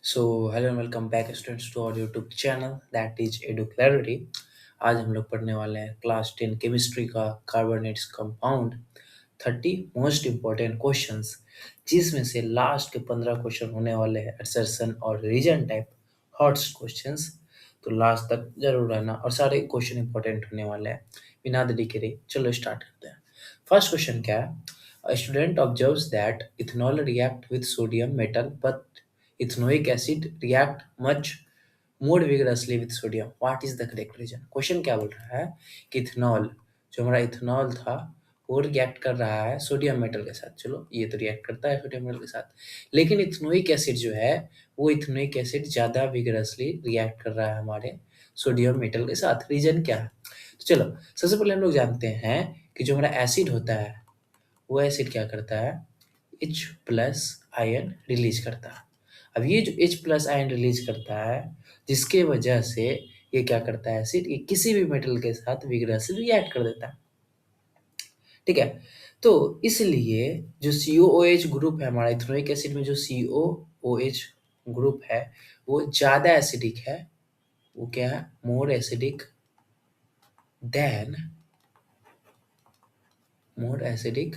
So hello and welcome back students to our YouTube channel that is Edu Clarity. आज हम लोग पढ़ने वाले हैं क्लास 10 केमिस्ट्री का carbonates compound 30 most important questions, जिसमें से लास्ट के 15 क्वेश्चन होने वाले हैं असर्शन और रीजन टाइप हॉट्स क्वेश्चंस। तो लास्ट तक जरूर रहना और सारे क्वेश्चन इंपॉर्टेंट होने वाले हैं। बिना देरी करे चलो स्टार्ट करते हैं। फर्स्ट क्वेश्चन क्या है? A student observes that ethanol react with sodium metal, but ethanoic acid react much more vigorously with sodium. What is the correct reason? Question क्या बोल रहा है कि इथेनॉल, जो हमारा इथेनॉल था, वो रिएक्ट कर रहा है सोडियम मेटल के साथ। चलो, ये तो रिएक्ट करता है सोडियम मेटल के साथ, लेकिन इथेनोइक एसिड जो है, वो इथेनोइक एसिड ज़्यादा विगरसली रिएक्ट कर रहा है हमारे सोडियम मेटल के साथ। रीजन क्या है? तो चलो, सबसे पहले हम लोग जानते हैं कि जो हमारा एसिड होता है, वो एसिड क्या करता है? H प्लस आयन रिलीज करता है। अब ये जो H प्लस आयन रिलीज करता है, जिसके वजह से ये क्या करता है एसिड, ये किसी भी मेटल के साथ विग्रसली रिएक्ट कर देता है। ठीक है, तो इसलिए जो COOH ग्रुप है हमारा इथेनोइक एसिड में, जो COOH ग्रुप है, वो ज़्यादा एसिडिक है। वो क्या है? मोर एसिडिक देन मोर एसिडिक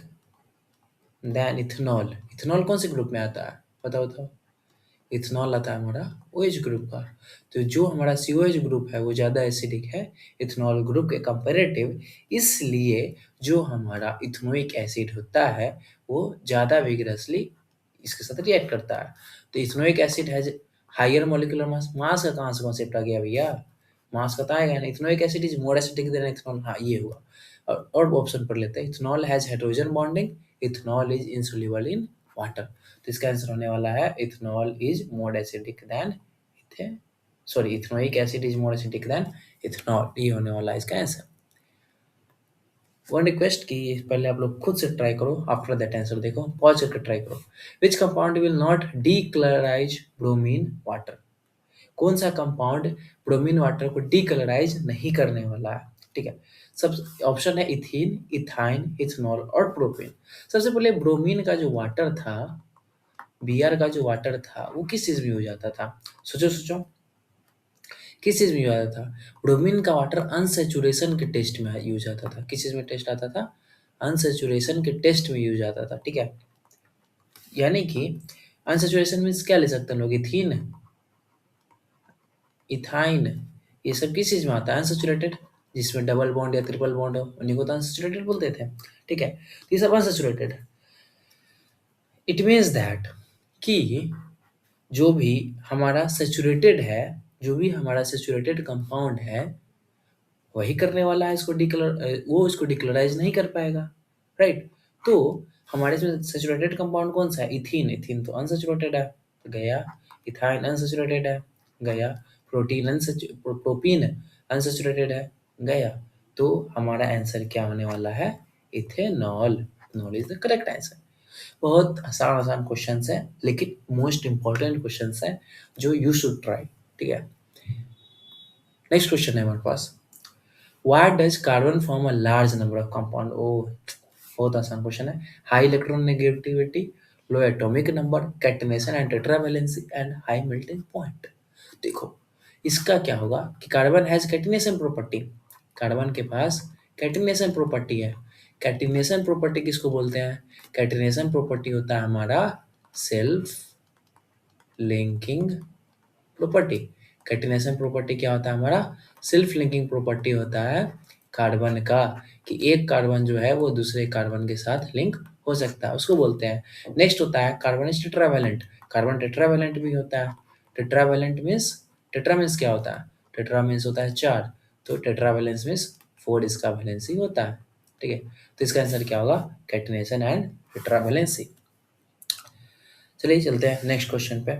देन इथेनॉल। इथेनॉल कौन से ग्रुप में आता है? बताओ बताओ। इथेनॉल आता है हमारा OH ग्रुप का। तो जो हमारा COH ग्रुप है वो ज़्यादा एसिडिक है इथेनॉल ग्रुप के कंपैरेटिव, इसलिए जो हमारा इथेनोइक एसिड होता है वो ज़्यादा विगरसली इसके साथ रिएक्ट करता है। तो ethanoic acid has higher molecular mass. Mass का कहाँ से कॉन्सेप्ट आ गया भैया? मास का तो आएगा ना। Ethanoic acid is more acidic than ethanol. हाँ, ये हुआ। और ऑप्शन पर लेते हैं। Ethanol has hydrogen bonding, ethanol is insoluble in water. तो इसका आंसर होने वाला है ethanol is more acidic than eth sorry ethanoic acid is more acidic than ethanol. ये होने वाला है इसका आंसर। वन रिक्वेस्ट कि पहले आप लोग खुद से ट्राई करो, आफ्टर दैट आंसर देखो, पॉज करके ट्राई करो। Which compound will not decolourise bromine water? कौन सा कंपाउंड ब्रोमीन वाटर को डीकलराइज नहीं करने वाला है? ठीक है, सब ऑप्शन है इथीन, इथाइन, इथेनॉल और प्रोपेन। सबसे पहले ब्रोमीन का जो वाटर था, बीआर का जो वाटर था, वो किस चीज में यूज आता था? सोचो सोचो, किस चीज में यूज आता था? ब्रोमीन का वाटर अनसेचुरेशन के टेस्ट में यूज आता था। किस चीज में टेस्ट आता था? अनसेचुरेशन के टेस्ट में यूज आता था। ठीक है, यानी कि अनसेचुरेशन मीन्स क्या ले सकते हैं लोग? इथीन, इथाइन, ये सब किस चीज में आता है? अनसेचुरेटेड, जिसमें डबल बॉन्ड या ट्रिपल बॉन्ड हो, उन्हीं को तो अनसेचुरेटेड बोलते थे। ठीक है, तो ये सब अनसेचुरेटेड है। इट मीन्स दैट कि जो भी हमारा सेचुरेटेड है, जो भी हमारा सेचुरेटेड कंपाउंड है, वही करने वाला है इसको डिकलर, वो इसको डिकलराइज नहीं कर पाएगा। राइट? तो हमारे इसमें सेचुरेटेड कंपाउंड कौन सा है? इथीन। इथीन तो अनसेचुरेटेड है, तो गया। इथाइन अनसेचुरेटेड है, गया। प्रोपीन अनसेचुरेटेड है, गया। तो हमारा आंसर क्या होने वाला है? Ethanol. Ethanol is the correct answer. बहुत आसान आसान क्वेश्चन है, लेकिन मोस्ट इंपॉर्टेंट क्वेश्चन है जो यू शुड ट्राई। ठीक है, नेक्स्ट क्वेश्चन है हमारे पास। Why does carbon form a large number of compound? Oh, बहुत आसान क्वेश्चन है। High electron negativity, low atomic number, catenation and tetravalency and high melting point. देखो, इसका क्या होगा कि carbon has catenation property. Carbon के पास कैटिनेशन प्रॉपर्टी है। कैटिनेशन प्रॉपर्टी किसको बोलते हैं? कैटिनेशन प्रॉपर्टी होता है हमारा self linking property. Catenation property क्या होता है हमारा? सेल्फ लिंकिंग प्रॉपर्टी होता है कार्बन का, कि एक कार्बन जो है वो दूसरे कार्बन के साथ लिंक हो सकता है, उसको बोलते हैं। नेक्स्ट होता है carbon is tetravalent. Carbon tetravalent भी होता है। टेट्रावैलेंट मीन्स, टेट्रा मीन्स क्या होता है? टेट्रा मीन्स होता है 4, तो टेट्रावैलेंस मीन्स 4 इसका वैलेंसी होता है। ठीक है, तो इसका आंसर क्या होगा? Catenation and tetravalency. चलिए चलते हैं नेक्स्ट क्वेश्चन पे।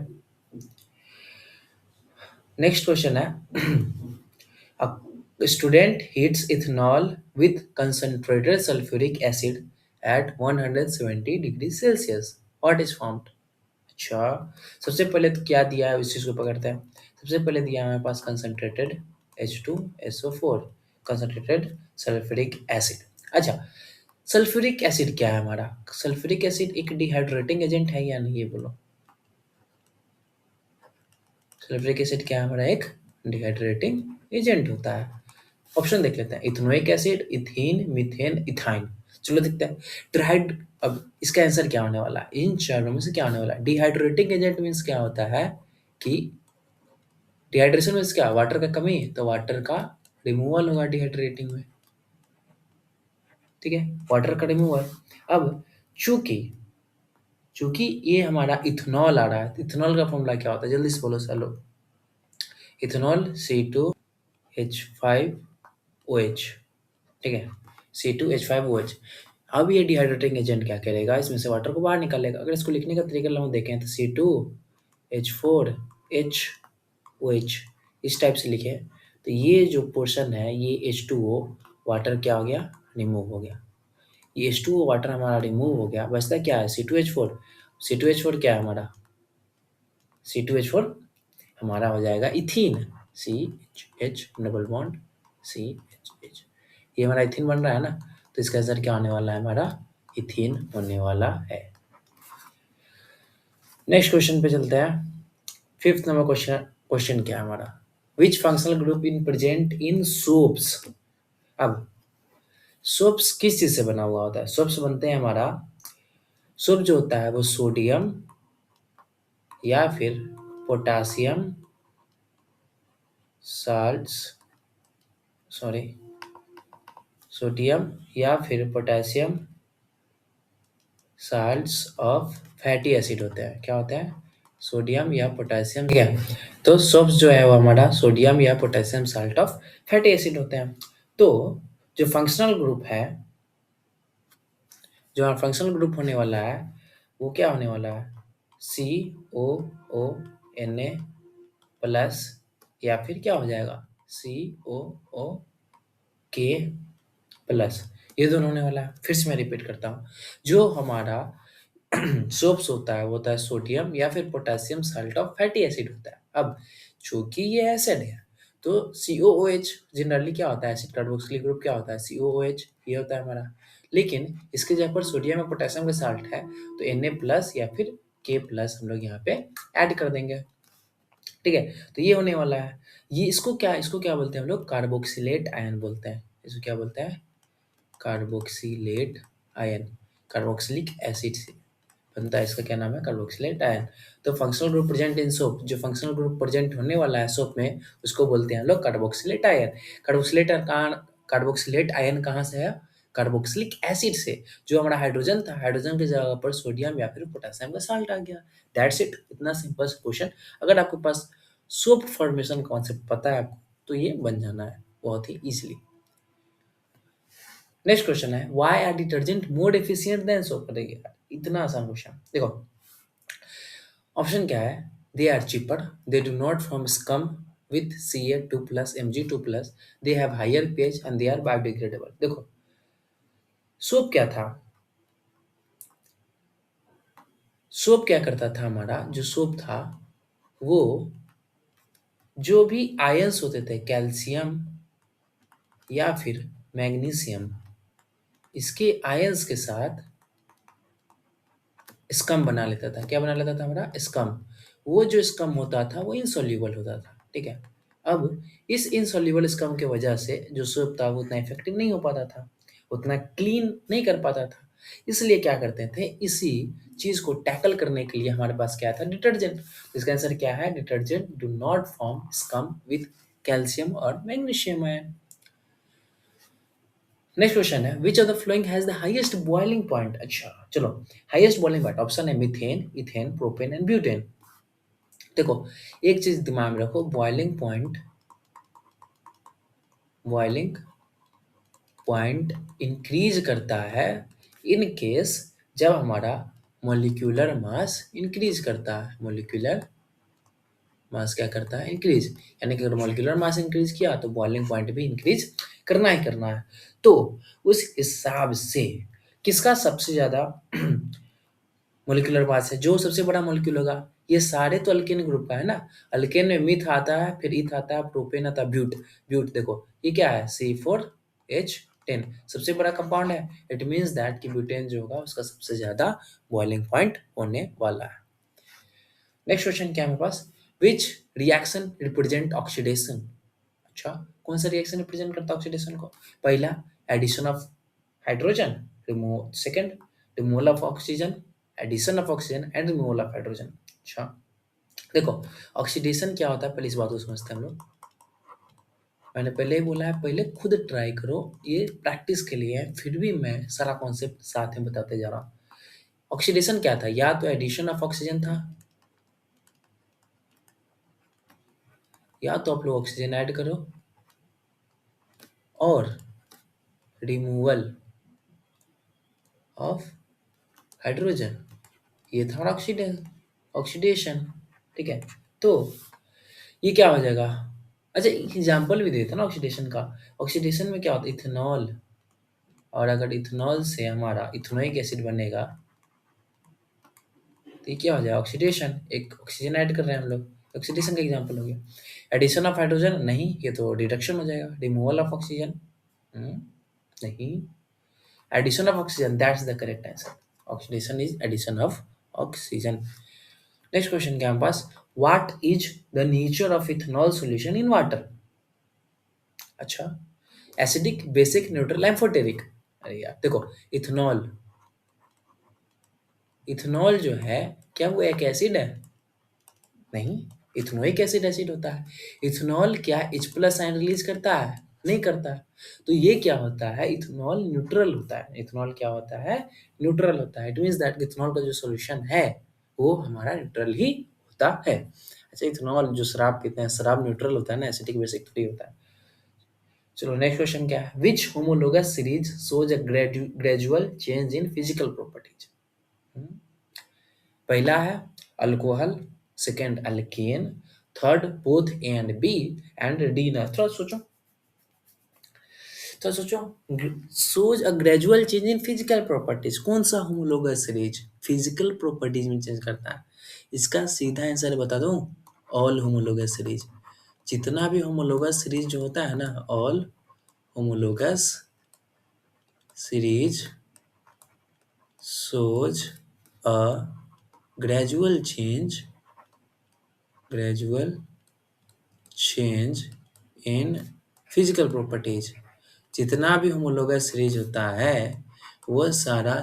नेक्स्ट क्वेश्चन है a student heats ethanol with concentrated sulfuric acid at 170 degrees Celsius. What is formed? अच्छा, सबसे पहले तो क्या दिया है, इस चीज को पकड़ते हैं। सबसे पहले दिया है हमारे पास concentrated H2SO4, concentrated sulphuric acid. अच्छा, सल्फ्यूरिक एसिड क्या है हमारा? सल्फ्यूरिक एसिड एक डिहाइड्रेटिंग एजेंट है या नहीं, ये बोलो। सल्फ्यूरिक एसिड क्या है हमारा? एक डिहाइड्रेटिंग एजेंट होता है। ऑप्शन देख लेते हैं, ethanoic acid, ethene, methane, ethyne. चलो देखते हैं ट्राइड। अब इसका आंसर क्या होने वाला है? इन चारों में से क्या होने वाला है? डिहाइड्रेटिंग एजेंट मीन्स क्या होता है कि डिहाइड्रेशन मीन्स क्या? वाटर का कमी, तो वाटर का रिमूवल होगा डिहाइड्रेटिंग में। ठीक है, वाटर का रिमूवल। अब चूंकि चूंकि ये हमारा इथेनॉल आ रहा है, इथेनॉल का फॉर्मूला क्या होता है? जल्दी से बोलो चलो। Ethanol C2H5OH। ठीक है, C2H5OH। अब ये डिहाइड्रेटिंग एजेंट क्या करेगा? इसमें से वाटर को बाहर निकालेगा। अगर इसको लिखने का तरीका हम देखें तो C2H4HOH इस टाइप से लिखे, तो ये जो पोर्शन है ये H2O वाटर क्या हो गया? रिमूव हो गया। ये H2O वाटर हमारा रिमूव हो गया, बचता क्या है? C2H4। C2H4 क्या है हमारा? C2H4 हमारा हो जाएगा ethene. CH double bond CH। ये हमारा इथीन बन रहा है ना, तो इसका आंसर क्या होने वाला है? हमारा इथीन होने वाला है। नेक्स्ट क्वेश्चन पे चलते हैं। Fifth number question. क्वेश्चन क्या है हमारा? विच functional group in present in soaps? अब सोप्स किस चीज से बना हुआ होता है? सोप्स बनते हैं हमारा, सोप जो होता है वो सोडियम या फिर पोटासियम साल्ट्स, सॉरी, सोडियम या फिर potassium salts of fatty acid होते हैं। क्या होता है? सोडियम या पोटेशियम। ठीक है, तो सोप्स जो है वो हमारा सोडियम या potassium salt of fatty acid होते हैं। तो जो फंक्शनल ग्रुप है, जो हमारा फंक्शनल ग्रुप होने वाला है वो क्या होने वाला है? COONA प्लस या फिर क्या हो जाएगा? COOK plus. ये दोनों होने वाला है। फिर से मैं रिपीट करता हूँ, जो हमारा सोप्स होता है वो होता है सोडियम या फिर potassium salt of fatty acid होता है। अब चूंकि ये एसिड है तो COOH जनरली क्या होता है? एसिड कार्बोक्सिलिक ग्रुप क्या होता है? COOH ये होता है हमारा। लेकिन इसके जगह पर सोडियम और पोटेशियम का साल्ट है तो Na प्लस या फिर K प्लस हम लोग यहाँ पे ऐड कर देंगे। ठीक है, तो ये होने वाला है। ये इसको क्या बोलते हैं हम लोग? कार्बोक्सिलेट आयन बोलते हैं। इसको क्या बोलते हैं? Carboxylate ion. कार्बोक्सिलिक एसिड से बनता है, इसका क्या नाम है? Carboxylate ion. तो functional group present in soap, जो फंक्शनल ग्रुप प्रेजेंट होने वाला है सोप में उसको बोलते हैं हम लोग कार्बोक्सिलेट आयन। कार्बोक्सिलेट आयन कहाँ से है? कार्बोक्सिलिक एसिड से। जो हमारा हाइड्रोजन था, हाइड्रोजन की जगह पर सोडियम या फिर पोटेशियम का साल्ट आ गया। दैट्स इट, इतना सिंपल क्वेश्चन। अगर आपके पास सोप फॉर्मेशन कॉन्सेप्ट पता है आपको तो ये बन जाना है बहुत ही इजीली। नेक्स्ट क्वेश्चन है, why are detergent more efficient than soap? देखिए इतना आसान क्वेश्चन, देखो ऑप्शन क्या है? They are cheaper, they do not form scum with Ca2 plus Mg2 plus, they have higher pH and they are biodegradable. देखो soap क्या था? Soap क्या करता था? हमारा जो सोप था वो जो भी आयंस होते थे, कैल्शियम या फिर मैग्नीशियम, इसके आयंस के साथ स्कम बना लेता था। क्या बना लेता था? हमारा स्कम। वो जो स्कम होता था वो इनसॉल्युबल होता था। ठीक है, अब इस इनसॉल्युबल स्कम के वजह से जो सोप था वो उतना इफेक्टिव नहीं हो पाता था, उतना क्लीन नहीं कर पाता था। इसलिए क्या करते थे? इसी चीज को टैकल करने के लिए हमारे पास क्या था? डिटर्जेंट। इसका आंसर क्या है? Detergent do not form scum with calcium और मैग्नीशियम आयन। नेक्स्ट क्वेश्चन है, which of the flowing has the highest boiling point? अच्छा चलो, हाईएस्ट बॉइलिंग पॉइंट ऑप्शन है methane, ethane, propane and butane. देखो एक चीज दिमाग में रखो, बॉइलिंग पॉइंट इंक्रीज करता है इन केस जब हमारा मोलिक्यूलर मास इंक्रीज करता है। मोलिक्यूलर मास क्या करता है? इंक्रीज। यानी कि अगर मोलिकुलर मास इंक्रीज किया तो बॉइलिंग पॉइंट भी इंक्रीज करना ही करना है। तो उस हिसाब से किसका सबसे ज्यादा मोलिकुलर मास है? जो सबसे बड़ा मोलिक्यूल होगा। ये सारे तो अल्केन ग्रुप का है ना। अल्केन में मिथ आता है, फिर ईथ आता है, प्रोपेन आता है, ब्यूट। ब्यूट देखो ये क्या है? C4H10 सबसे बड़ा कंपाउंड है। इट मीन्स दैट कि ब्यूटेन जो होगा उसका सबसे ज्यादा बॉइलिंग पॉइंट होने वाला है। नेक्स्ट क्वेश्चन क्या है मेरे पास? Which reaction represent oxidation. अच्छा, कौन सा रिएक्शन रिप्रेजेंट करता है ऑक्सीडेशन को? पहला, addition of hydrogen, remove second, removal of oxygen, addition of oxygen and removal of hydrogen. अच्छा, देखो, ऑक्सीडेशन क्या होता है पहले इस बात को समझते हैं हम लोग। मैंने पहले ही बोला है, पहले खुद ट्राई करो, ये प्रैक्टिस के लिए है, फिर भी मैं सारा कॉन्सेप्ट साथ में बताते जा रहा हूँ। ऑक्सीडेशन क्या था? या तो एडिशन ऑफ ऑक्सीजन था, या तो आप लोग ऑक्सीजन ऐड करो, और रिमूवल ऑफ हाइड्रोजन, ये था ऑक्सीडेशन। ऑक्सीडेशन, ठीक है। तो ये क्या हो जाएगा? अच्छा, एग्जाम्पल भी देता ना ऑक्सीडेशन का। ऑक्सीडेशन में क्या होता है? इथेनॉल, और अगर इथेनॉल से हमारा इथेनोइक एसिड बनेगा, तो ये क्या हो जाएगा? ऑक्सीडेशन। एक ऑक्सीजन ऐड कर रहे हैं हम लोग, ऑक्सीडेशन का एग्जाम्पल हो गया। एडिशन ऑफ हाइड्रोजन नहीं, ये तो रिडक्शन हो जाएगा। रिमूवल ऑफ ऑक्सीजन नहीं, addition of oxygen, that's the correct answer. Oxidation is addition of oxygen. Next question क्या है हमारे पास? What is the nature of ethanol solution in water? अच्छा, एसिडिक, बेसिक, न्यूट्रल, एम्फोटेरिक। अरे यार देखो, इथेनॉल, इथेनॉल जो है, क्या वो एक एसिड है? नहीं, इथेनोइक एसिड एसिड होता है। इथेनॉल क्या H प्लस आयन रिलीज करता है? नहीं करता है। तो ये क्या होता है? इथेनॉल न्यूट्रल होता है। इथेनॉल क्या होता है? न्यूट्रल होता है। इट मीन्स दैट इथेनॉल का जो सॉल्यूशन है वो हमारा न्यूट्रल ही होता है। अच्छा, इथेनॉल जो शराब पीते हैं, शराब न्यूट्रल होता है ना, एसिडिक बेसिक थोड़ी होता है। चलो नेक्स्ट क्वेश्चन क्या है? Which homologous series shows a gradual change in physical properties? पहला है alcohol, second alkane, third both A and B, and D ना। थोड़ा सोचो, सोच a gradual change in physical properties, कौन सा होमोलोगस सीरीज फिजिकल प्रॉपर्टीज में चेंज करता है? इसका सीधा आंसर बता दूं, ऑल होमोलोगस सीरीज। जितना भी होमोलोगस सीरीज जो होता है ना, all homologous series shows a gradual gradual change in physical properties। जितना भी होमोलोगस सीरीज होता है वो सारा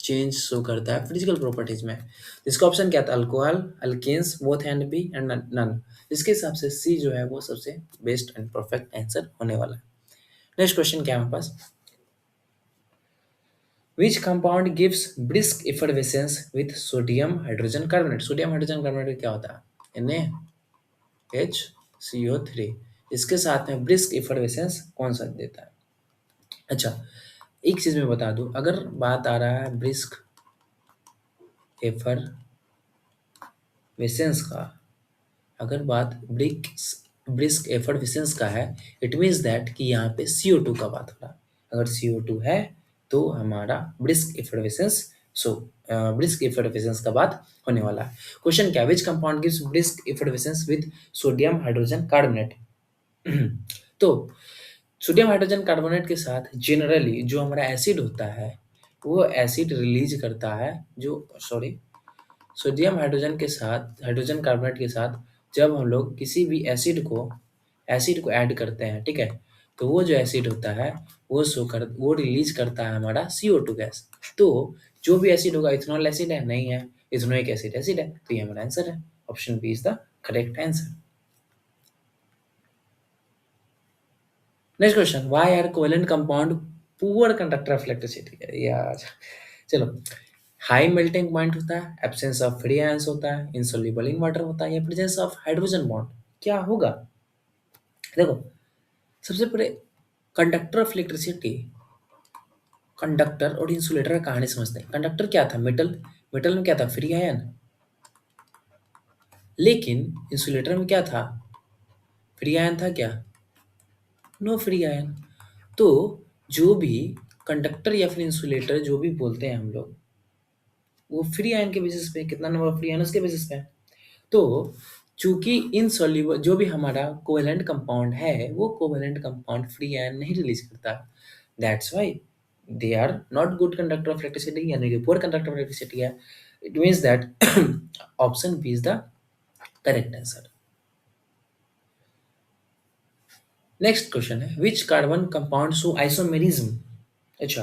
चेंज शो करता है फिजिकल प्रॉपर्टीज में। इसका ऑप्शन क्या था? Alcohol, alkenes, both and B, and none. इसके हिसाब से सी जो है वो सबसे बेस्ट एंड परफेक्ट आंसर होने वाला है। नेक्स्ट क्वेश्चन क्या है हमारे पास? Which compound gives brisk effervescence with sodium hydrogen carbonate? Sodium hydrogen carbonate क्या होता है? NaHCO3। इसके साथ में ब्रिस्क एफर्वेसेंस कौन सा देता है? अच्छा, एक चीज मैं बता दूं, अगर बात आ रहा है ब्रिस्क एफर्वेसेंस का, अगर बात ब्रिस्क एफर्वेसेंस का है, इट मीन्स दैट कि यहाँ पे CO2 का बात हो रहा है। अगर CO2 है तो हमारा ब्रिस्क एफर्वेसेंस, सो ब्रिस्क एफर्वेसेंस का बात होने वाला है। क्वेश्चन क्या? Which compound gives brisk effervescence with sodium hydrogen carbonate? तो सोडियम हाइड्रोजन कार्बोनेट के साथ जनरली जो हमारा एसिड होता है, वो एसिड रिलीज करता है, जो सॉरी, सोडियम हाइड्रोजन के साथ, हाइड्रोजन कार्बोनेट के साथ जब हम लोग किसी भी एसिड को ऐड करते हैं, ठीक है, तो वो जो एसिड होता है वो रिलीज करता है हमारा CO2 गैस। तो जो भी एसिड होगा, इथेनॉल एसिड है? नहीं है, इथेनोइक एसिड एसिड है। तो ये हमारा आंसर है, option B is the correct answer. Next question, why are covalent compound poor conductor of electricity? यार चलो, हाई मेल्टिंग पॉइंट होता है, एब्सेंस ऑफ फ्री आयंस होता है, इनसॉल्युबल इन वाटर होता है, या प्रेजेंस ऑफ हाइड्रोजन बॉन्ड, क्या होगा? देखो, सबसे पहले कंडक्टर ऑफ इलेक्ट्रिसिटी, कंडक्टर और इंसुलेटर का कहानी समझते हैं। कंडक्टर क्या था? मेटल, मेटल में क्या था? Free ion. लेकिन इंसुलेटर में क्या था? फ्री आयन था क्या? No free ion. तो जो भी कंडक्टर या फिर इंसुलेटर जो भी बोलते हैं हम लोग, वो फ्री आयन के बेसिस पे, कितना नंबर ऑफ फ्री आयन उसके बेसिस पे है। तो चूंकि इनसॉल्युबल जो भी हमारा कोवेलेंट कंपाउंड है, वो कोवेलेंट कंपाउंड फ्री आयन नहीं रिलीज करता, that's why they are not good conductor of electricity, यानी कि पुअर कंडक्टर ऑफ इलेक्ट्रिसिटी है। It means that option B is the correct answer. Next question है which carbon compound show isomerism. अच्छा,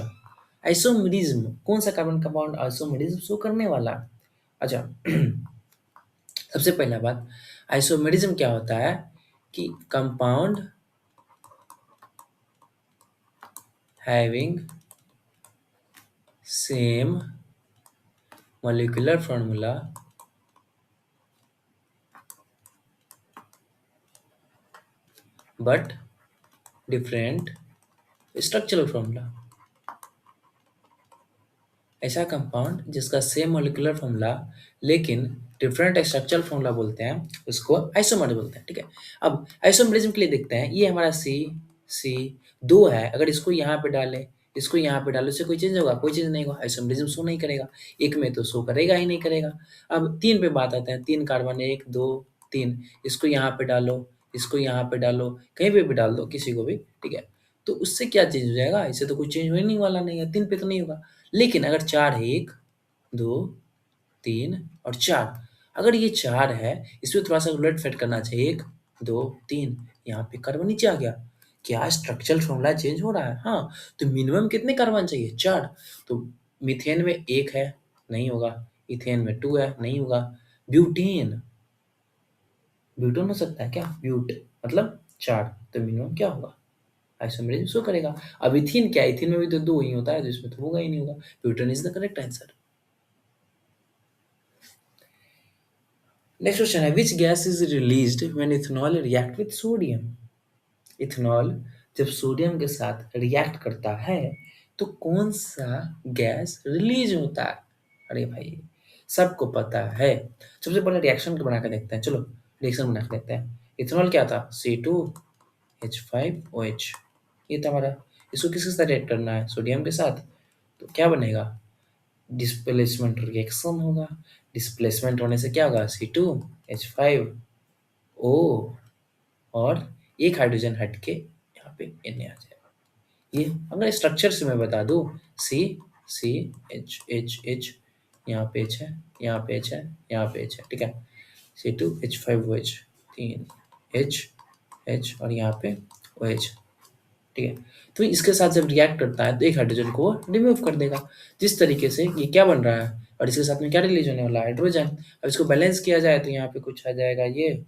isomerism कौन सा carbon compound isomerism show करने वाला। अच्छा, सबसे पहला बात, आइसोमेरिज्म क्या होता है कि compound having same molecular formula but different structural formula। ऐसा कंपाउंड जिसका सेम मोलिकुलर फॉर्मूला लेकिन डिफरेंट स्ट्रक्चरल फॉर्मूला बोलते हैं, उसको आइसोमर बोलते हैं। ठीक है, अब आइसोमरिज्म के लिए देखते हैं, ये हमारा सी सी दो है, अगर इसको यहाँ पे डालें, इसको यहाँ पे डालो, इससे कोई चेंज होगा? कोई चेंज नहीं होगा, आइसोमरिज्म शो नहीं करेगा, एक में तो शो करेगा ही नहीं करेगा। अब तीन पे बात आते हैं, तीन कार्बन, एक दो तीन, इसको यहाँ पे डालो, इसको यहाँ पे डालो, कहीं पे भी डाल दो किसी को भी, ठीक है, तो उससे क्या चेंज हो जाएगा? इससे तो कोई चेंज होने नहीं वाला, नहीं है, तीन पे तो नहीं होगा। लेकिन अगर 4 है, 1, 2, 3 और 4, अगर ये 4 है, इसमें थोड़ा-सा उलट-फेर करना चाहिए, 1, 2, 3, यहाँ पे कार्बन नीचे आ गया। क्या स्ट्रक्चरल फ़ॉर्मूला चेंज हो रहा है? हाँ, तो मिनिमम कितने कार्बन चाहिए? 4। तो मीथेन में 1 है, नहीं होगा, इथेन में 2 है, नहीं होगा, ब्यूटेन, ब्यूटोन हो सकता है क्या? ब्यूट मतलब 4, तो मिनिमम क्या होगा? आइसोमेरिज्म शो करेगा। अब इथीन क्या है? इथीन में भी तो 2 ही होता है, तो इसमें तो होगा ही नहीं होगा। Butane is the correct answer. Next question है which gas is released when ethanol react with sodium. Ethanol जब सोडियम के साथ रिएक्ट करता है तो कौन सा गैस रिलीज होता है? अरे भाई, सबको पता है। सबसे पहले रिएक्शन को बना के देखते हैं, चलो रिएक्शन बना के देखते हैं। इथेनॉल क्या था? C2H5OH, ये था हमारा। इसको किसके साथ रिएक्ट करना है? सोडियम के साथ। तो क्या बनेगा? डिस्प्लेसमेंट रिएक्शन होगा। डिस्प्लेसमेंट होने से क्या होगा? C2H5O, और एक हाइड्रोजन हट के यहाँ पे Na आ जाएगा। ये अगर स्ट्रक्चर से मैं बता दूँ, C, C, H, H, H, यहाँ पे H है, यहाँ पे H है, यहाँ पे H है, ठीक है। C2H5OH, 3 H, H और यहाँ पे OH, ठीक है। तो इसके साथ जब रिएक्ट करता है तो एक हाइड्रोजन को रिमूव कर देगा। जिस तरीके से ये क्या बन रहा है और इसके साथ में क्या रिलीज होने वाला है? हाइड्रोजन। अब इसको बैलेंस किया जाए तो यहाँ पे कुछ आ जाएगा ये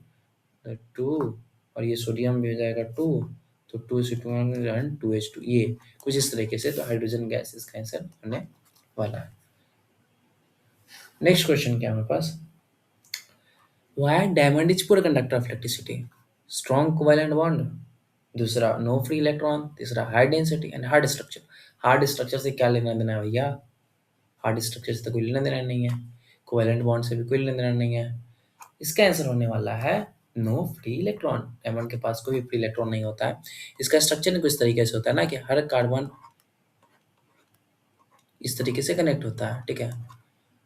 2, और ये सोडियम भी हो जाएगा 2, तो 2 एंड 2H2, ये कुछ इस तरीके से। तो हाइड्रोजन गैस इसका आंसर होने वाला है। नेक्स्ट क्वेश्चन क्या है हमारे पास? Why diamond is poor conductor of electricity? Strong covalent bond, दूसरा नो फ्री इलेक्ट्रॉन, तीसरा high density and hard structure. Hard structure से क्या लेना देना है भैया? हार्ड स्ट्रक्चर से तो कोई लेना देना नहीं है, कोवेलेंट बॉन्ड से भी कोई लेना देना नहीं है। इसका आंसर होने वाला है नो फ्री इलेक्ट्रॉन। डायमंड के पास कोई भी फ्री इलेक्ट्रॉन नहीं होता है। इसका स्ट्रक्चर कुछ तरीके से होता है ना कि हर कार्बन इस तरीके से कनेक्ट होता है, ठीक है।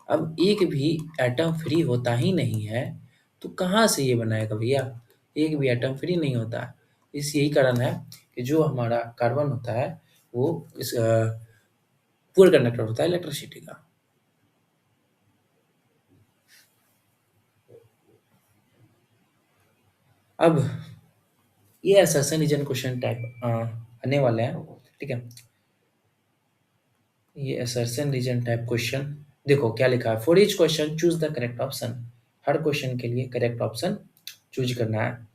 अब एक भी एटम फ्री होता ही नहीं है, तो कहाँ से ये बनाएगा भैया? एक भी एटम फ्री नहीं होता है। इस यही कारण है कि जो हमारा कार्बन होता है वो इस पुअर कंडक्टर होता है इलेक्ट्रिसिटी का। अब ये असर्शन रीजन क्वेश्चन टाइप आने वाले हैं, ठीक है। ये असर्शन रीजन टाइप क्वेश्चन, देखो क्या लिखा है, for each question choose the correct option. Her question के लिए करेक्ट ऑप्शन चूज करना है।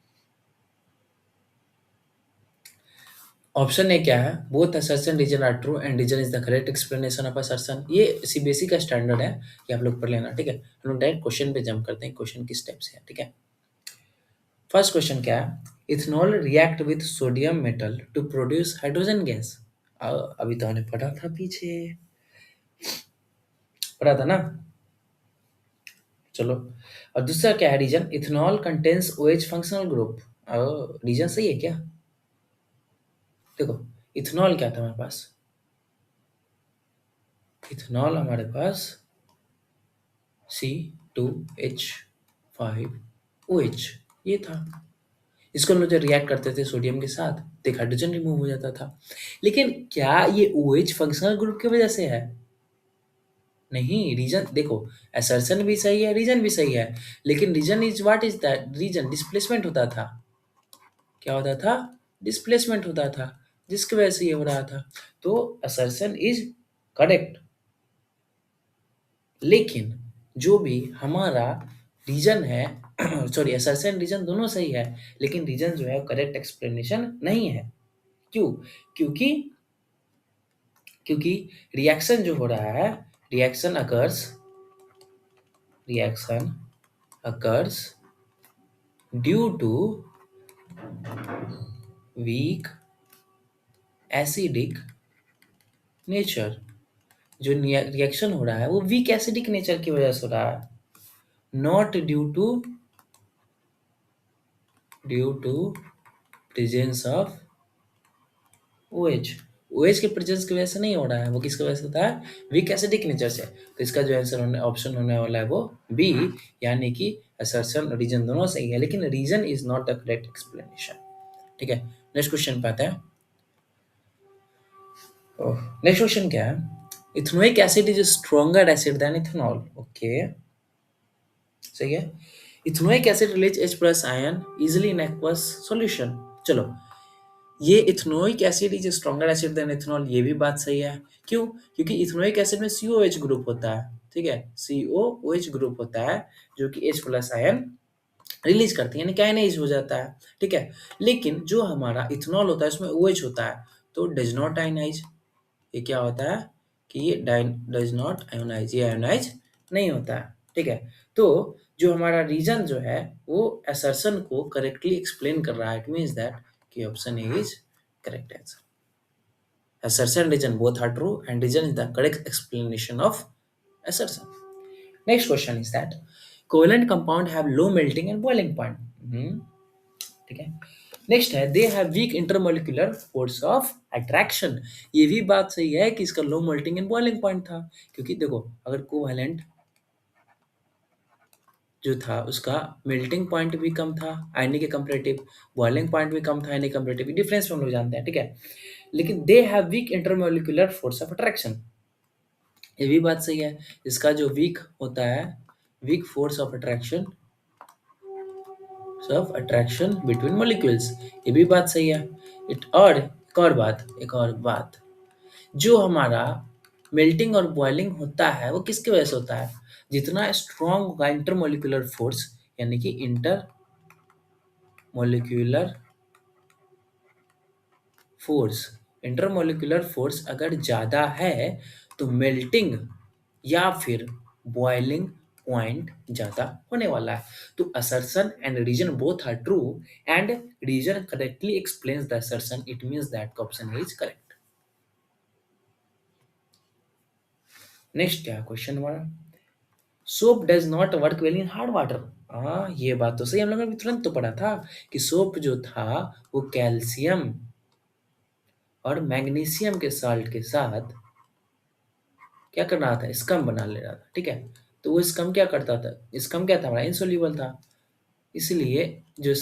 ऑप्शन ए क्या है? Both assertion reason are true and reason is the correct explanation of assertion. ये सीबीएसई का स्टैंडर्ड है, ये आप लोग पढ़ लेना, ठीक है। हम लोग डायरेक्ट क्वेश्चन पे जंप करते हैं, क्वेश्चन किस टाइप से है, ठीक है। फर्स्ट क्वेश्चन क्या है? Ethanol react with sodium metal to produce hydrogen gas. अभी तो हमने पढ़ा था, पीछे पढ़ा था ना, चलो। और दूसरा क्या है reason? Ethanol contains OH functional group. Reason सही है क्या? देखो, इथेनॉल क्या था हमारे पास? इथेनॉल हमारे पास C2H5OH, ये था। इसको हम लोग जब रिएक्ट करते थे सोडियम के साथ तो एक हाइड्रोजन रिमूव हो जाता था। लेकिन क्या ये OH फंक्शनल ग्रुप की वजह से है? नहीं, रीजन देखो, असर्शन भी सही है, रीजन भी सही है, लेकिन reason is what is that, reason displacement होता था। क्या होता था? डिस्प्लेसमेंट होता था, जिसकी वजह से ये हो रहा था। तो असर्शन इज करेक्ट, लेकिन जो भी हमारा रीजन है सॉरी, असर्शन रीजन दोनों सही है, लेकिन रीजन जो है करेक्ट एक्सप्लेनेशन नहीं है। क्यों? क्योंकि क्योंकि रिएक्शन जो हो रहा है, reaction occurs reaction occurs due to weak acidic nature. जो रिएक्शन हो रहा है वो वीक एसिडिक नेचर की वजह से हो रहा है, not due to presence of OH। OH के प्रेजेंस की वजह से नहीं हो रहा है, वो किसकी वजह से होता है? वीक एसिडिक नेचर से। तो इसका जो आंसर होने ऑप्शन होने वाला है वो बी, यानी कि असर्शन और रीजन दोनों सही है, लेकिन reason is not the correct explanation. ठीक है, नेक्स्ट क्वेश्चन पे आते हैं। नेक्स्ट क्वेश्चन क्या है? Ethanoic acid is stronger acid than ethanol. Okay, सही है। Ethanoic acid release H plus ion easily in aqueous solution. चलो, ये ethanoic acid is stronger acid than ethanol, ये भी बात सही है। क्यों? क्योंकि इथेनोइक एसिड में COH ग्रुप होता है, ठीक है, COOH ग्रुप होता है, जो कि H प्लस आयन रिलीज करती है, यानी काइनेज हो जाता है। ठीक है, लेकिन जो हमारा इथेनॉल होता है उसमें OH होता है, तो डज नॉट आयनाइज। ये क्या होता है कि ये डज नॉट आयोनाइज, ये आयोनाइज नहीं होता है। ठीक है, तो जो हमारा रीजन जो है वो असर्शन को करेक्टली एक्सप्लेन कर रहा है। इट मीन्स दैट कि option A is correct answer. Assertion and reason both are true, and reason is the correct explanation of assertion. Next question is that covalent compound have low melting and boiling point. हम्म, ठीक है। Next है they have week intermolecular force of attraction. ये भी बात सही है कि इसका low melting and boiling point था, क्योंकि देखो अगर कोवैलेंट जो था उसका मेल्टिंग पॉइंट भी कम था आयनिक के कंपेरेटिव, बॉइलिंग पॉइंट भी कम था आयनिक कंपेरेटिव, डिफरेंस हम लोग जानते हैं। ठीक है, लेकिन they have week intermolecular force of attraction, ये भी बात सही है। इसका जो वीक होता है, weak force of attraction between molecules, ये भी बात सही है। एक और बात, जो हमारा मेल्टिंग और बॉइलिंग होता है वो किसकी वजह से होता है? जितना स्ट्रॉन्ग होगा इंटरमोलिकुलर फोर्स, यानी कि inter molecular force, intermolecular force अगर ज़्यादा है तो मेल्टिंग या फिर बॉइलिंग पॉइंट ज़्यादा होने वाला है। तो assertion and reason both are true, and reason correctly explains the assertion, it means that option is correct. Next क्या क्वेश्चन हमारा? Soap does not work well in hard water. हाँ, ये बात तो सही, हम लोगों ने अभी तुरंत तो पढ़ा था कि सोप जो था वो कैल्शियम और मैग्नीशियम के साल्ट के साथ क्या कर रहा था? स्कम बना ले रहा था। ठीक है, तो वो स्कम क्या करता था? स्कम क्या था? हमारा इंसोल्यूबल था, इसलिए जो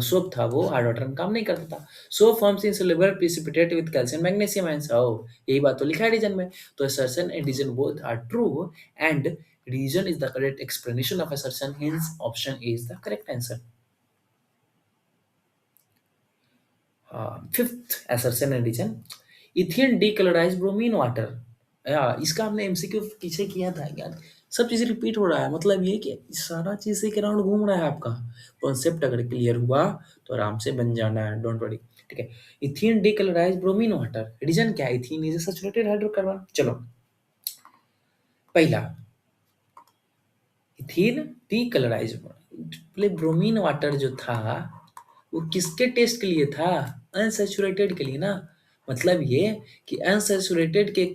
सोप था वो हार्ड वाटर में काम नहीं करता था। Soap forms insoluble precipitate with calcium magnesium ions. ओ, यही बात तो लिखा है रीजन में। तो assertion and reason both are true, and reason is the correct explanation of assertion, hence option is the correct answer. Fifth assertion and reason, ethene decolourise bromine water. या इसका हमने एमसीक्यू पीछे किया था यार, सब चीजें रिपीट हो रहा है, मतलब ये कि सारा चीज से राउंड घूम रहा है आपका। कॉन्सेप्ट अगर क्लियर हुआ तो आराम से बन जाना है, डोंट वरी। ठीक है, इथियन डीकलराइज ब्रोमीन वाटर, रीजन क्या है? इथिन इज ए सैचुरेटेड हाइड्रोकार्बन। चलो, पहला, इथिन डीकलराइज, पहले ब्रोमीन वाटर जो था वो किसके टेस्ट के लिए था? अनसैचुरेटेड के लिए ना। मतलब ये कि अनसैचुरेटेड के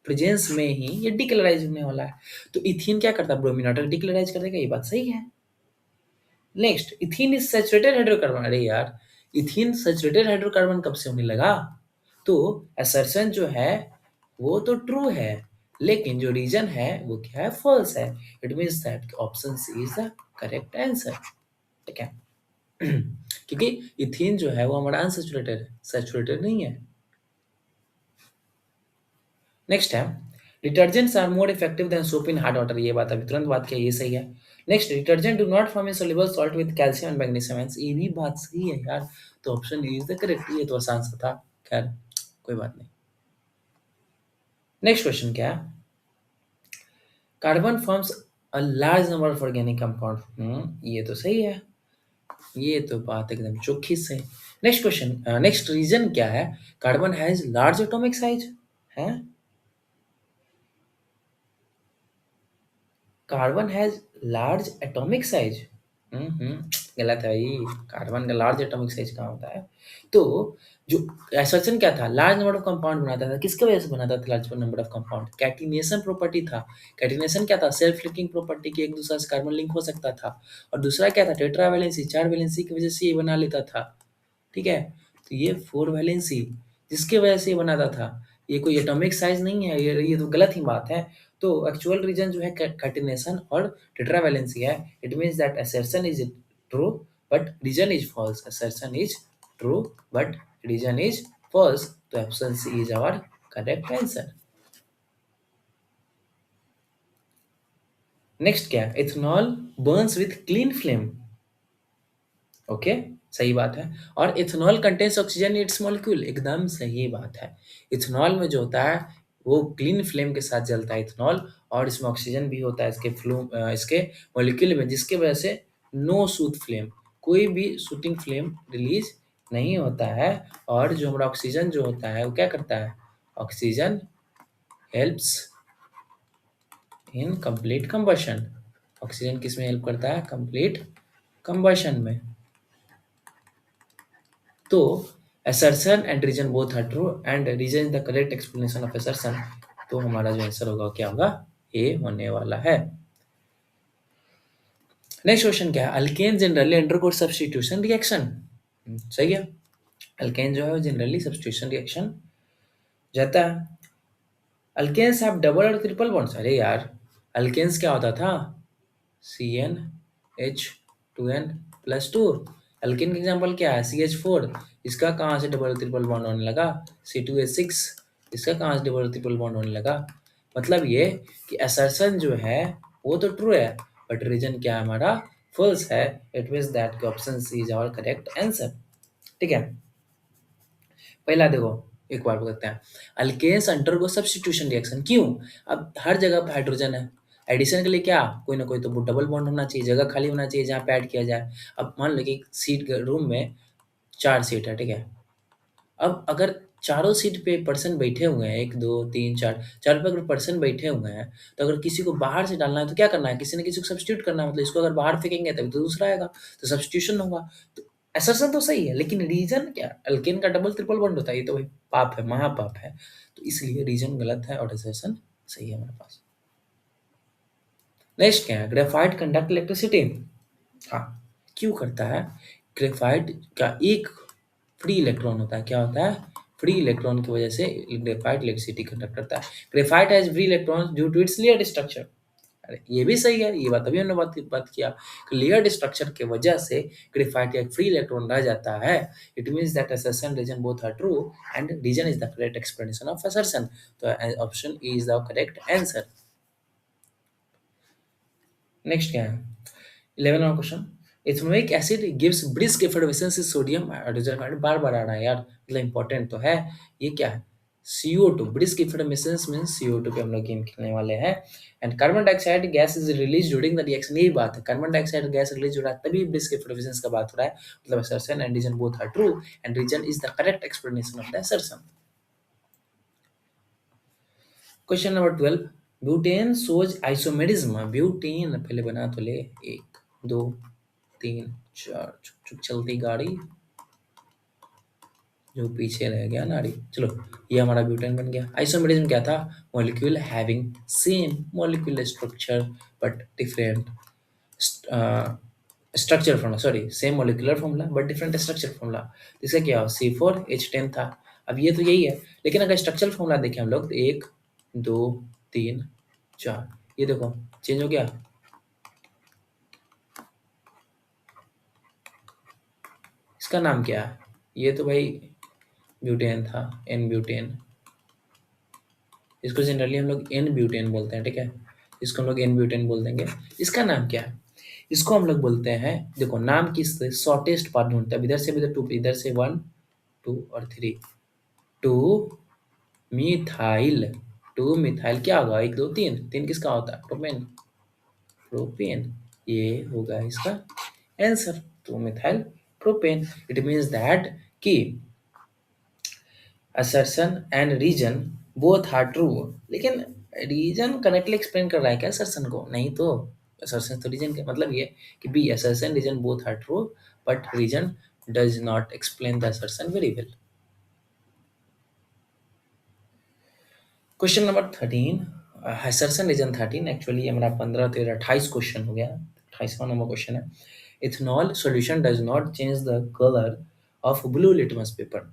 प्रेजेंस में ही ये डिकलराइज होने वाला है। तो इथीन क्या करता है? ब्रोमीन वाटर डिकलराइज कर देगा, ये बात सही है। Next, ethene is saturated hydrocarbon. अरे यार, इथीन सैचुरेटेड हाइड्रोकार्बन कब से होने लगा? तो असर्शन जो है वो तो ट्रू है, लेकिन जो रीजन है वो क्या है? फॉल्स है। It means that option C is the correct answer. ठीक है, क्योंकि इथीन जो है वो हमारा अनसैचुरेटेड है, सैचुरेटेड नहीं है। नेक्स्ट है, detergents are more effective than soap in hard water, ये बात अभी तुरंत बात किया, ये सही है। Next, detergent do not form in soluble salt with calcium and magnesium, ये भी बात सही है यार। तो option A is the correct, ये तो आसान सा था। खैर कोई बात नहीं। नेक्स्ट क्वेश्चन क्या है? Carbon forms a large number of organic compound, ये तो सही है, ये तो बात एकदम चौखी से। नेक्स्ट क्वेश्चन, नेक्स्ट रीजन क्या है? Carbon has large atomic size है। Carbon has large atomic size, गलत है भाई। कार्बन का लार्ज एटॉमिक साइज कहाँ होता है? तो जो एसर्शन क्या था, लार्ज नंबर ऑफ कंपाउंड बनाता था, किसके वजह से बनाता था large number of compound? Catenation property था। कैटिनेशन क्या था? सेल्फ लिंकिंग प्रॉपर्टी, की एक दूसरे से कार्बन लिंक हो सकता था। और दूसरा क्या था? टेट्रा वैलेंसी, चार वैलेंसी की वजह से ये बना लेता था। ठीक है, तो ये फोर वैलेंसी जिसकी वजह से ये बनाता था, ये कोई एटॉमिक साइज नहीं है, ये तो गलत ही बात है। तो एक्चुअल रीजन जो है कैटिनेशन और टेट्रा वैलेंसी है। It means that assertion is true but reason is false, assertion is true but reason is false. तो option C is our correct answer. Next क्या? Ethanol burns with clean flame, okay, सही बात है। और ethanol contains oxygen its molecule, एकदम सही बात है। इथेनॉल में जो होता है वो क्लीन फ्लेम के साथ जलता है इथेनॉल, और इसमें ऑक्सीजन भी होता है इसके मॉलिक्यूल में, जिसके वजह से नो शूट फ्लेम, कोई भी शूटिंग फ्लेम रिलीज नहीं होता है। और जो हमारा ऑक्सीजन जो होता है वो क्या करता है? Oxygen helps in complete combustion. Oxygen किस में हेल्प करता है? कंप्लीट कंबशन में। तो assertion and reason both are true and reason is the correct explanation of assertion। तो हमारा जो आंसर होगा क्या होगा? ए होने वाला है। नेक्स्ट क्वेश्चन क्या है? Alkane generally undergo substitution reaction, सही है। अल्केन जो है वो जनरली सब्स्टिट्यूशन रिएक्शन जाता है। अल्केन्स हैव डबल और ट्रिपल बॉन्ड्स, अरे यार अल्केन्स क्या होता था? CnH2n+2। अल्केन का एग्जांपल क्या है? CH4, इसका कहाँ से डबल ट्रिपल बॉन्ड होने लगा? C2H6, इसका कहाँ से डबल ट्रिपल बॉन्ड होने लगा? मतलब ये कि असर्शन जो है वो तो ट्रू है बट रीजन क्या है हमारा? फॉल्स है। It means that option C is our correct answer. ठीक है, पहला देखो, एक बार बताते हैं। अल्केन्स अंडरगो सब्स्टिट्यूशन रिएक्शन, क्यों? अब हर जगह पे हाइड्रोजन है, एडिशन के लिए क्या, कोई ना कोई तो डबल बॉन्ड होना चाहिए, जगह खाली होना चाहिए जहाँ पे ऐड किया जाए। अब मान लो कि एक सीट रूम में चार सीट है, ठीक है। अब अगर चारों सीट पे पर्सन बैठे हुए हैं, एक दो तीन चार, चार पे अगर पर्सन बैठे हुए हैं, तो अगर किसी को बाहर से डालना है तो क्या करना है? किसी न किसी को सब्स्टिट्यूट करना है। मतलब इसको अगर बाहर फेंकेंगे तभी तो दूसरा आएगा, तो सब्स्टिट्यूशन होगा। तो असर्शन तो सही है, लेकिन रीजन क्या? अल्केन का डबल ट्रिपल बॉन्ड होता है, ये तो भाई पाप है, महापाप है। तो इसलिए रीजन गलत है और असर्शन सही है हमारे पास। नेक्स्ट क्या है? ग्रेफाइट कंडक्ट इलेक्ट्रिसिटी, हाँ, क्यों करता है? ग्रेफाइट का एक फ्री इलेक्ट्रॉन होता है, क्या होता है? फ्री इलेक्ट्रॉन की वजह से ग्रेफाइट इलेक्ट्रिसिटी कंडक्ट करता है। Graphite has free electrons due to its layer structure, अरे ये भी सही है, ये बात अभी हमने बात किया कि लेयर्ड स्ट्रक्चर के वजह से ग्रेफाइट एक फ्री इलेक्ट्रॉन रह जाता है। It means that assertion reason both are true and reason is the correct explanation of assertion। तो option E is the correct answer. Next क्या है? 11वां question, ethanoic acid gives brisk effervescence is sodium hydrogen, बार बार आ रहा है यार, मतलब इंपॉर्टेंट तो है। ये क्या है? CO2, ब्रिस्क एफर्वेसेंस मींस CO2 पे हम लोग गेम खेलने वाले हैं। And carbon dioxide gas is release during the reaction, यही बात है, कार्बन डाइऑक्साइड गैस रिलीज हो रहा है तभी ब्रिस्क एफर्वेसेंस का बात हो रहा है। मतलब assertion and reason both are true and reason is the correct explanation of the assertion। Question number 12, butane shows isomerism, butane पहले बना तो ले, एक दो तीन चार, चुक चुक चलती गाड़ी, जो पीछे रह गया नारी। चलो, ये हमारा ब्यूटेन बन गया। आइसोमेरिज्म क्या था? Molecule having same molecular structure but different structure formula, sorry same molecular formula but different structure formula. इसका क्या हो? C4H10 था। अब ये तो यही है, लेकिन अगर स्ट्रक्चरल फॉर्मूला देखें हम लोग तो एक दो तीन चार, ये देखो चेंज हो गया। इसका नाम क्या है? ये तो भाई ब्यूटेन था, एन ब्यूटेन। इसको जनरली हम लोग एन ब्यूटेन बोलते हैं, ठीक है, इसको हम लोग एन ब्यूटेन बोल देंगे। इसका नाम क्या है? इसको हम लोग बोलते हैं, देखो नाम की शॉर्टेस्ट पार्ट ढूंढते हैं, इधर से भी इधर टू, इधर से 1 2 और 3, टू मिथाइल, टू मिथाइल क्या होगा, 1 2 3, 3 किसका होता है, प्रोपेन, प्रोपेन, ये होगा इसका answer, two methyl propane. It means that कि assertion and reason both are true, लेकिन रीजन करेक्टली एक्सप्लेन कर रहा है क्या assertion को, नहीं तो assertion तो रीजन का मतलब ये कि B assertion reason both are true but reason does not explain the assertion very well. Question number 13, assertion reason 13, actually ये मेरा 15 13 28 क्वेश्चन हो गया, 28वां नंबर क्वेश्चन है। Ethanol solution does not change the colour of blue litmus paper.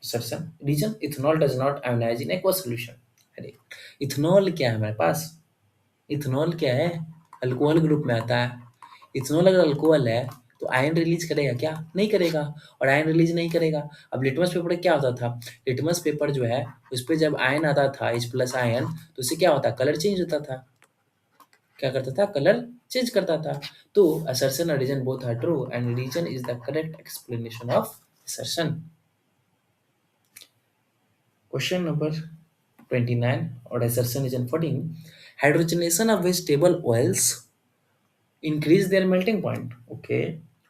assertion reason ethanol does not ionize in aqueous solution। अरे ethanol क्या है हमारे पास, इथेनॉल क्या है, अल्कोहल ग्रुप में आता है। इथेनॉल अगर अल्कोहल है तो आयन रिलीज करेगा क्या, नहीं करेगा, और आयन रिलीज नहीं करेगा। अब लिटमस पेपर क्या होता था, लिटमस पेपर जो है उस पर जब आयन आता था H प्लस आयन, तो उससे क्या होता, कलर चेंज होता था, क्या करता था, कलर चेंज करता था। तो assertion और reason both are true and reason is the correct explanation of assertion। Question number 29 or assertion is in 14, hydrogenation of vegetable oils increase their melting point। Okay,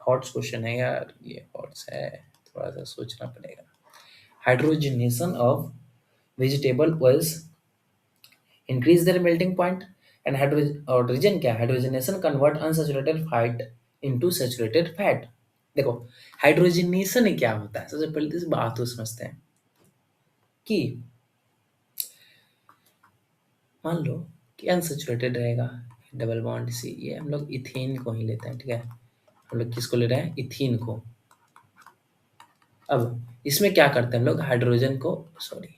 hot question है यार, ये hot है, थोड़ा सा सोचना पड़ेगा। Hydrogenation of vegetable oils increase their melting point and और reason क्या है, hydrogenation convert unsaturated fat into saturated fat. देखो हाइड्रोजनेशन क्या होता है, सबसे पहले तो इस बात को समझते हैं कि मान लो कि अनसैचुरेटेड रहेगा, डबल बॉन्ड सी, ये हम लोग इथेन को ही लेते हैं, ठीक है, हम लोग किसको ले रहे हैं, इथीन को। अब इसमें क्या करते हैं हम लोग, हाइड्रोजन को, सॉरी,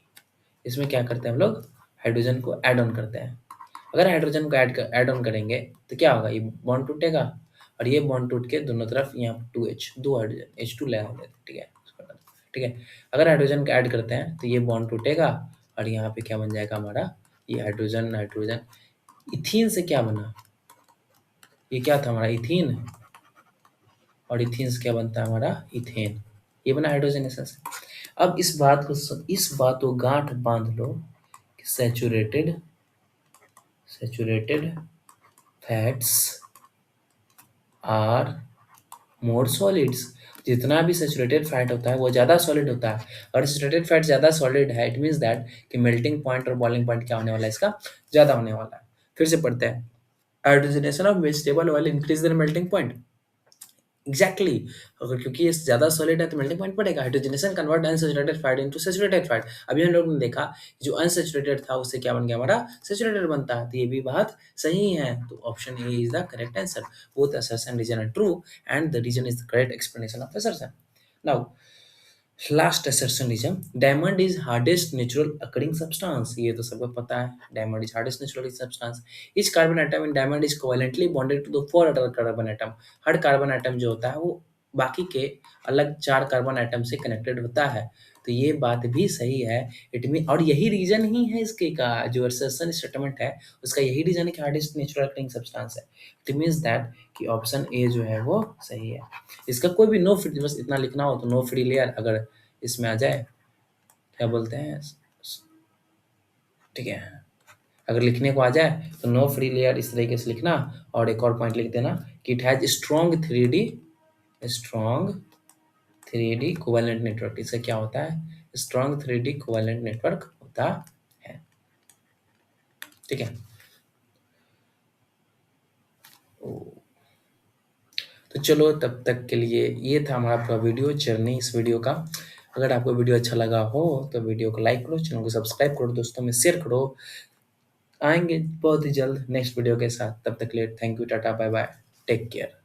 इसमें क्या करते हैं हम लोग, हाइड्रोजन को ऐड ऑन करते हैं। अगर हाइड्रोजन को ऐड ऑन करेंगे तो क्या होगा, ये बॉन्ड टूटेगा और ये बॉन्ड टूट के दोनों तरफ यहाँ 2H, दो हाइड्रोजन H2 ले आएंगे, ठीक है, ठीक है। अगर हाइड्रोजन को ऐड करते हैं तो ये बॉन्ड टूटेगा और यहाँ पे क्या बन जाएगा हमारा, ये हाइड्रोजन हाइड्रोजन, इथीन से क्या बना, ये क्या था हमारा इथीन, और इथीन से क्या बनता है हमारा इथेन, ये बना हाइड्रोजनेशन से। अब इस बात को गांठ बांध लो कि saturated saturated fats are more solids. जितना भी सैचुरेटेड फैट होता है वो ज़्यादा सॉलिड होता है, और सैचुरेटेड फैट ज़्यादा सॉलिड है, इट मीन्स दैट कि मेल्टिंग पॉइंट और बॉइलिंग पॉइंट क्या होने वाला है, इसका ज़्यादा होने वाला है। फिर से पढ़ते हैं, hydrogenation of vegetable oil increase their melting point. Exactly अगर क्योंकि ये ज़्यादा सॉलिड है तो मेल्टिंग पॉइंट पड़ेगा। Hydrogenation convert unsaturated fat into saturated fat. अभी हम लोग ने देखा जो अनसैचुरेटेड था उससे क्या बन गया हमारा सैचुरेटेड बनता है, तो ये भी बात सही है। तो option A is the correct answer. Both assertion reason are true and the reason is the correct explanation of assertion। Now last assertionism, diamond is hardest natural occurring substance. ये तो सबको पता है, diamond is hardest natural substance. Each carbon atom in diamond is covalently bonded to the 4 other carbon atom. हर carbon atom जो होता है वो बाकी के अलग 4 कार्बन एटम से कनेक्टेड होता है, तो ये बात भी सही है। इट मीन, और यही रीजन ही है इसके का जो assertion स्टेटमेंट है उसका, यही रीजन है कि हार्डेस्ट नेचुरल अकरिंग सब्सटेंस है। इट मीन्स दैट कि ऑप्शन ए जो है वो सही है। इसका कोई भी नो फ्री, बस इतना लिखना हो तो नो फ्री लेयर अगर इसमें आ जाए, क्या बोलते हैं, ठीक है, अगर लिखने को आ जाए तो नो फ्री लेयर इस तरीके से लिखना, और एक और पॉइंट लिख देना कि it has strong 3D covalent network. इससे क्या होता है, स्ट्रॉन्ग 3D कोवेलेंट नेटवर्क होता है, ठीक है। तो चलो तब तक के लिए ये था हमारा पूरा वीडियो जर्नी इस वीडियो का। अगर आपको वीडियो अच्छा लगा हो तो वीडियो को लाइक करो, चैनल को सब्सक्राइब करो, दोस्तों में शेयर करो। आएंगे बहुत ही जल्द नेक्स्ट वीडियो के साथ, तब तक के लिए थैंक यू, टाटा बाय बाय, टेक केयर।